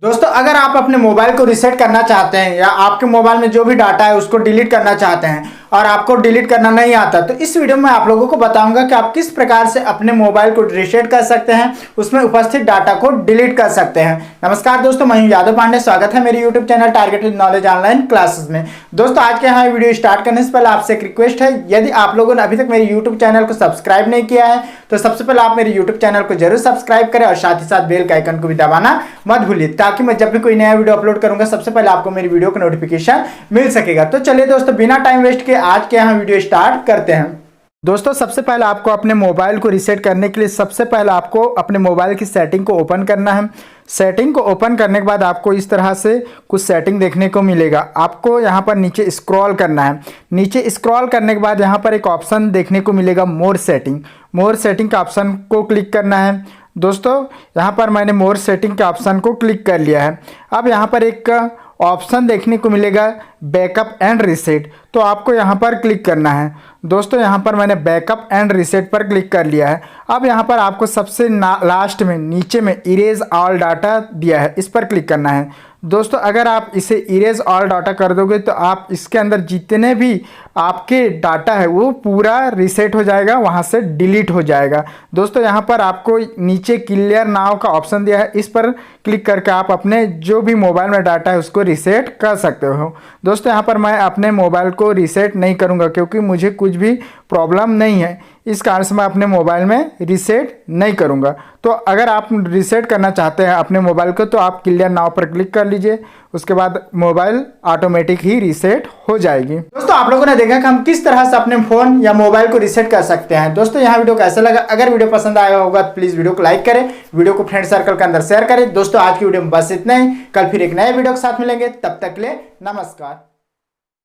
दोस्तों अगर आप अपने मोबाइल को रीसेट करना चाहते हैं या आपके मोबाइल में जो भी डाटा है उसको डिलीट करना चाहते हैं और आपको डिलीट करना नहीं आता, तो इस वीडियो में आप लोगों को बताऊंगा कि आप किस प्रकार से अपने मोबाइल को रीसेट कर सकते हैं, उसमें उपस्थित डाटा को डिलीट कर सकते हैं। नमस्कार दोस्तों, मैं हूं यादव पांडे, स्वागत है मेरे YouTube channel targeted knowledge online classes में। दोस्तों आज के यहाँ वीडियो स्टार्ट करने से पहले आपसे एक रिक्वेस्ट है, यदि आप लोगों ने अभी तक मेरे यूट्यूब चैनल को सब्सक्राइब नहीं किया है तो सबसे पहले आप मेरे यूट्यूब चैनल को जरूर सब्सक्राइब करें और साथ ही साथ बेल के आइकन को भी दबाना मत भूलिए, ताकि मैं जब भी कोई नया वीडियो अपलोड करूंगा सबसे पहले आपको मेरी वीडियो का नोटिफिकेशन मिल सकेगा। तो चलिए दोस्तों बिना टाइम वेस्ट किए आज के यहाँ वीडियो स्टार्ट करते हैं। दोस्तों सबसे पहले आपको अपने मोबाइल को रीसेट करने के लिए सबसे पहले आपको अपने मोबाइल की सेटिंग को ओपन करना है। सेटिंग को ओपन करने के बाद आपको इस तरह से कुछ सेटिंग देखने को मिलेगा। आपको यहाँ पर नीचे स्क्रॉल करना है। नीचे स्क्रॉल करने के बाद यहाँ पर एक ऑप्शन देखने को मिलेगा मोर सेटिंग। मोर सेटिंग का ऑप्शन को क्लिक करना है। दोस्तों यहाँ पर मैंने मोर सेटिंग के ऑप्शन को क्लिक कर लिया है। अब यहाँ पर एक ऑप्शन देखने को मिलेगा बैकअप एंड रीसेट, तो आपको यहाँ पर क्लिक करना है। दोस्तों यहाँ पर मैंने बैकअप एंड रीसेट पर क्लिक कर लिया है। अब यहाँ पर आपको सबसे लास्ट में नीचे में इरेज ऑल डाटा दिया है, इस पर क्लिक करना है। दोस्तों अगर आप इसे इरेज ऑल डाटा कर दोगे तो आप इसके अंदर जितने भी आपके डाटा है वो पूरा रीसेट हो जाएगा, वहाँ से डिलीट हो जाएगा। दोस्तों यहाँ पर आपको नीचे क्लियर नाउ का ऑप्शन दिया है, इस पर क्लिक करके आप अपने जो भी मोबाइल में डाटा है उसको रीसेट कर सकते हो। दोस्तों यहाँ पर मैं अपने मोबाइल को रीसेट नहीं करूँगा क्योंकि मुझे कुछ भी प्रॉब्लम नहीं है, इस कारण से मैं अपने मोबाइल में रीसेट नहीं करूँगा। तो अगर आप रीसेट करना चाहते हैं अपने मोबाइल को तो आप क्लियर नाउ पर क्लिक कर लीजिए, उसके बाद मोबाइल ऑटोमेटिक ही रीसेट हो जाएगी। दोस्तों आप लोगों ने देखा कि हम किस तरह से अपने फ़ोन या मोबाइल को रीसेट कर सकते हैं। दोस्तों यहाँ वीडियो कैसा लगा? अगर वीडियो पसंद आया होगा तो प्लीज़ वीडियो को लाइक करें, वीडियो को फ्रेंड सर्कल के अंदर शेयर करें। दोस्तों आज की वीडियो में बस इतना ही, कल फिर एक नए वीडियो के साथ मिलेंगे, तब तक के लिए नमस्कार।